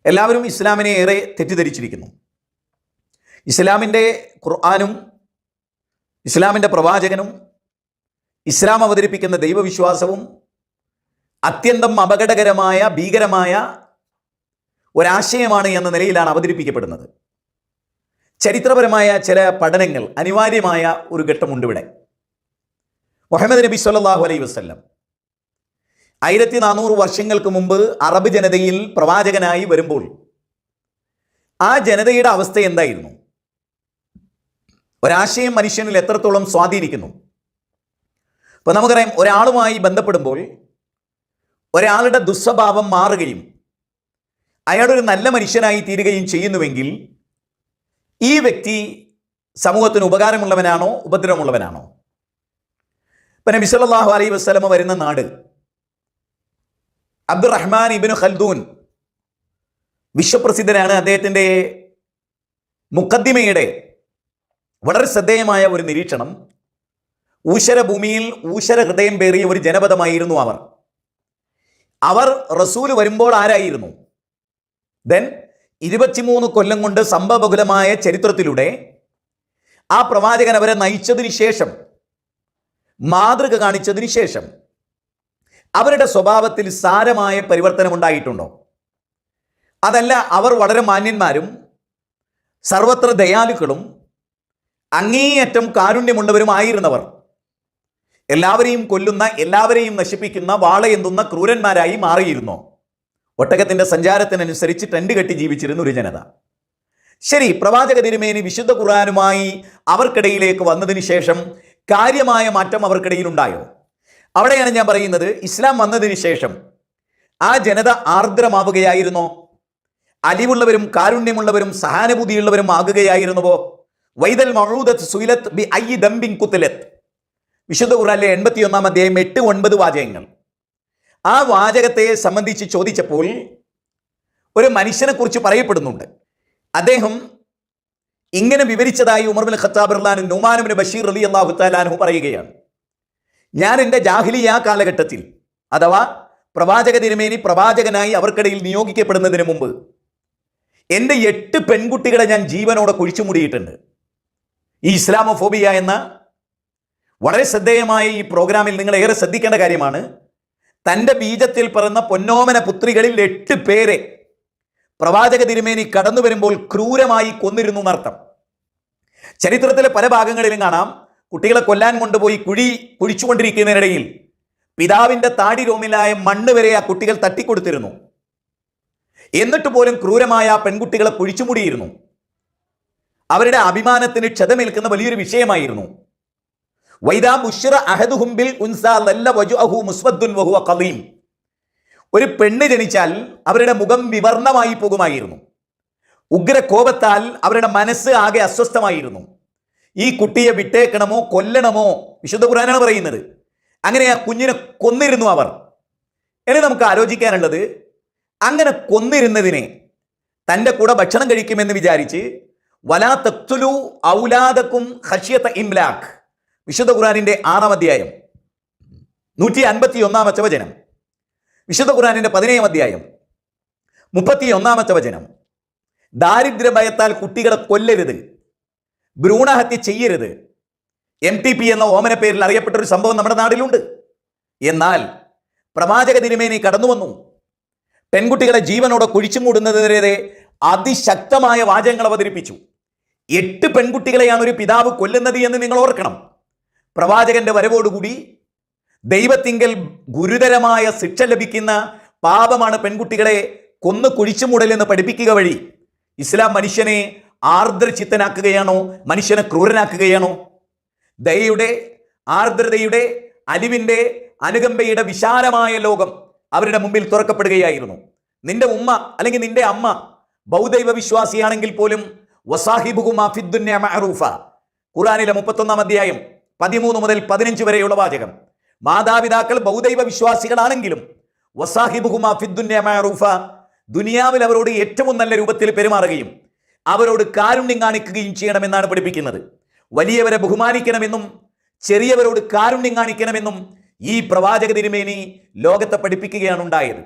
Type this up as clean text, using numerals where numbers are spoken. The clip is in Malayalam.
എല്ലാവരും ഇസ്ലാമിനെ ഏറെ തെറ്റിദ്ധരിച്ചിരിക്കുന്നു. ഇസ്ലാമിൻ്റെ ഖുർആനും ഇസ്ലാമിൻ്റെ പ്രവാചകനും ഇസ്ലാം അവതരിപ്പിക്കുന്ന ദൈവവിശ്വാസവും അത്യന്തം അപകടകരമായ ഭീകരമായ ഒരാശയമാണ് എന്ന നിലയിലാണ് അവതരിപ്പിക്കപ്പെടുന്നത്. ചരിത്രപരമായ ചില പഠനങ്ങൾ അനിവാര്യമായ ഒരു ഘട്ടമുണ്ട് ഇവിടെ. മുഹമ്മദ് നബി സല്ലല്ലാഹു അലൈഹി വസല്ലം 1400 വർഷങ്ങൾക്ക് മുമ്പ് അറബ് ജനതയിൽ പ്രവാചകനായി വരുമ്പോൾ ആ ജനതയുടെ അവസ്ഥ എന്തായിരുന്നു? ഒരാശയം മനുഷ്യനിൽ എത്രത്തോളം സ്വാധീനിക്കുന്നു? അപ്പോൾ നമുക്കറിയാം, ഒരാളുമായി ബന്ധപ്പെടുമ്പോൾ ഒരാളുടെ ദുസ്വഭാവം മാറുകയും അയാളൊരു നല്ല മനുഷ്യനായി തീരുകയും ചെയ്യുന്നുവെങ്കിൽ ഈ വ്യക്തി സമൂഹത്തിന് ഉപകാരമുള്ളവനാണോ ഉപദ്രവമുള്ളവനാണോ? ഇപ്പം നബി സല്ലല്ലാഹു അലൈഹി വസല്ലം വരുന്ന നാട് അബ്ദുറഹ്മാൻ ഇബ്നു ഖൽദൂൻ വിശ്വപ്രസിദ്ധനാണ്. അദ്ദേഹത്തിൻ്റെ മുഖദ്ദിമയുടെ വളരെ ശ്രദ്ധേയമായ ഒരു നിരീക്ഷണം, ഊഷരഭൂമിയിൽ ഊഷര ഹൃദയം പേറിയ ഒരു ജനപദമായിരുന്നു അവർ റസൂൽ വരുമ്പോൾ ആരായിരുന്നു? ദെൻ 23 കൊല്ലം കൊണ്ട് സംഭവബഹുലമായ ചരിത്രത്തിലൂടെ ആ പ്രവാചകൻ അവരെ നയിച്ചതിന് ശേഷം, മാതൃക കാണിച്ചതിന് ശേഷം അവരുടെ സ്വഭാവത്തിൽ സാരമായ പരിവർത്തനം ഉണ്ടായിട്ടുണ്ടോ? അതല്ല, അവർ വളരെ മാന്യന്മാരും സർവത്ര ദയാലുക്കളും അങ്ങേയറ്റം കാരുണ്യമുള്ളവരുമായിരുന്നവർ എല്ലാവരെയും കൊല്ലുന്ന, എല്ലാവരെയും നശിപ്പിക്കുന്ന, വാളയെന്തുന്ന ക്രൂരന്മാരായി മാറിയിരുന്നോ? ഒട്ടകത്തിൻ്റെ സഞ്ചാരത്തിനനുസരിച്ച് ടെൻഡ് കെട്ടി ജീവിച്ചിരുന്ന ഒരു ജനത. ശരി, പ്രവാചക തിരുമേനി വിശുദ്ധ ഖുർആനുമായി അവർക്കിടയിലേക്ക് വന്നതിന് ശേഷം കാര്യമായ മാറ്റം അവർക്കിടയിൽ ഉണ്ടായോ? അവിടെയാണ് ഞാൻ പറയുന്നത്, ഇസ്ലാം വന്നതിന് ശേഷം ആ ജനത ആർദ്രമാവുകയായിരുന്നോ? അലിവുള്ളവരും കാരുണ്യമുള്ളവരും സഹാനുഭൂതിയുള്ളവരും ആകുകയായിരുന്നുവോ? വൈദൽ മഊദത്ത് സുയിലത്ത് ബി അയ്യി ദംബിൻ കുത്തിലത്ത്, വിശുദ്ധ ഖുർആനിലെ 81-ാം അധ്യായം 8-9 വാചകങ്ങൾ. ആ വാചകത്തെ സംബന്ധിച്ച് ചോദിച്ചപ്പോൾ ഒരു മനുഷ്യനെ കുറിച്ച് പറയപ്പെടുന്നുണ്ട്. അദ്ദേഹം ഇങ്ങനെ വിവരിച്ചതായി ഉമർ ബിൻ ഖത്താബ് റളിയല്ലാഹു അൻഹു നുമാൻ ഇബ്നു ബഷീർ റളിയല്ലാഹു തആല അൻഹു പറയുകയാണ്. ഞാൻ എൻ്റെ ജാഹിലിയ കാലഘട്ടത്തിൽ, അഥവാ പ്രവാചക തിരുമേനി പ്രവാചകനായി അവർക്കിടയിൽ നിയോഗിക്കപ്പെടുന്നതിന് മുമ്പ് എൻ്റെ 8 പെൺകുട്ടികളെ ഞാൻ ജീവനോടെ കുഴിച്ചുമൂടിയിട്ടുണ്ട്. ഈ ഇസ്ലാമോഫോബിയ എന്ന വളരെ ശ്രദ്ധേയമായ ഈ പ്രോഗ്രാമിൽ നിങ്ങൾ ഏറെ ശ്രദ്ധിക്കേണ്ട കാര്യമാണ്. തൻ്റെ ബീജത്തിൽ പിറന്ന പൊന്നോമന പുത്രികളിൽ 8 പേരെ പ്രവാചക തിരുമേനി കടന്നു വരുമ്പോൾ ക്രൂരമായി കൊന്നിരുന്നു എന്നർത്ഥം. ചരിത്രത്തിലെ പല ഭാഗങ്ങളിലും കാണാം, കുട്ടികളെ കൊല്ലാൻ കൊണ്ടുപോയി കുഴിച്ചുകൊണ്ടിരിക്കുന്നതിനിടയിൽ പിതാവിൻ്റെ താടി രോമിലായ മണ്ണ് വരെ ആ കുട്ടികൾ തട്ടിക്കൊടുത്തിരുന്നു. എന്നിട്ട് പോലും ക്രൂരമായ ആ പെൺകുട്ടികളെ കുഴിച്ചുമൂടിയിരുന്നു. അവരുടെ അഭിമാനത്തിന് ക്ഷതമേൽക്കുന്ന വലിയൊരു വിഷയമായിരുന്നു. വൈദാ ബുശ്ശിറ അഹദുഹും ബിൽ ഉൻസാ ലല്ല വജ്ഹുഹു മുസ്വദ്ദുൻ വഹുവ ഖളീം, ഒരു പെണ്ണ് ജനിച്ചാൽ അവരുടെ മുഖം വിവർണമായി പോകുമായിരുന്നു. ഉഗ്രകോപത്താൽ അവരുടെ മനസ്സ് ആകെ അസ്വസ്ഥമായിരുന്നു. ഈ കുട്ടിയെ വിട്ടേക്കണമോ കൊല്ലണമോ? വിശുദ്ധ ഖുർആനാണ് പറയുന്നത്. അങ്ങനെ ആ കുഞ്ഞിനെ കൊന്നിരുന്നു അവർ. ഇനി നമുക്ക് ആലോചിക്കാനുള്ളത്, അങ്ങനെ കൊന്നിരുന്നതിനെ തൻ്റെ കൂടെ ഭക്ഷണം കഴിക്കുമെന്ന് വിചാരിച്ച് വലാ തഖ്തുലു ഔലാദകും ഖശ്യത ഇംലാഖ്, വിശുദ്ധ ഖുർആനിൻ്റെ 6-ാം അധ്യായം 151-ാമത്തെ വചനം, വിശുദ്ധ ഖുർആനിൻ്റെ 17-ാം അധ്യായം 31-ാമത്തെ വചനം. ദാരിദ്ര്യ ഭയത്താൽ കുട്ടികളെ കൊല്ലരുത്, ഭ്രൂണഹത്യ ചെയ്യരുത്. MTP എന്ന ഓമന പേരിൽ അറിയപ്പെട്ട ഒരു സംഭവം നമ്മുടെ നാട്ടിലുണ്ട്. എന്നാൽ പ്രവാചക തിരുമേനി കടന്നു വന്നു, പെൺകുട്ടികളെ ജീവനോടെ കുഴിച്ചുമൂടുന്നതിനെതിരെ അതിശക്തമായ വാചകങ്ങൾ അവതരിപ്പിച്ചു. 8 പെൺകുട്ടികളെയാണ് ഒരു പിതാവ് കൊല്ലുന്നത് എന്ന് നിങ്ങൾ ഓർക്കണം. പ്രവാചകന്റെ വരവോടുകൂടി ദൈവത്തിങ്കൽ ഗുരുതരമായ ശിക്ഷ ലഭിക്കുന്ന പാപമാണ് പെൺകുട്ടികളെ കൊന്നു കുഴിച്ചുമൂടലെന്ന് പഠിപ്പിക്കുക വഴി ഇസ്ലാം മനുഷ്യനെ ആർദ്രചിത്തനാക്കുകയാണോ? മനുഷ്യനെ ക്രൂരനാക്കുകയാണോ? ദയയുടെ, ആർദ്രതയുടെ, അലിവിൻ്റെ, അനുകമ്പയുടെ വിശാലമായ ലോകം അവരുടെ മുമ്പിൽ തുറക്കപ്പെടുകയായിരുന്നു. നിന്റെ ഉമ്മ അല്ലെങ്കിൽ നിന്റെ അമ്മ ബൗദ്ധൈവ വിശ്വാസിയാണെങ്കിൽ പോലും വസാഹിബുഹുമാ ഫിദ്ദുന്യ മഅറൂഫ, ഖുർആനിലെ 31-ാം അധ്യായം 13 മുതൽ 15 വരെയുള്ള വാചകം. മാതാപിതാക്കൾ ബൗദ്ധൈവ വിശ്വാസികളാണെങ്കിലും വസാഹിബുഹുമാ ഫിദ്ദുന്യ മഅറൂഫ, ദുനിയാവിൽ അവരോട് ഏറ്റവും നല്ല രൂപത്തിൽ പെരുമാറുകയും അവരോട് കാരുണ്യം കാണിക്കുകയും ചെയ്യണമെന്നാണ് പഠിപ്പിക്കുന്നത്. വലിയവരെ ബഹുമാനിക്കണമെന്നും ചെറിയവരോട് കാരുണ്യം കാണിക്കണമെന്നും ഈ പ്രവാചക തിരുമേനി ലോകത്തെ പഠിപ്പിക്കുകയാണ് ഉണ്ടായത്.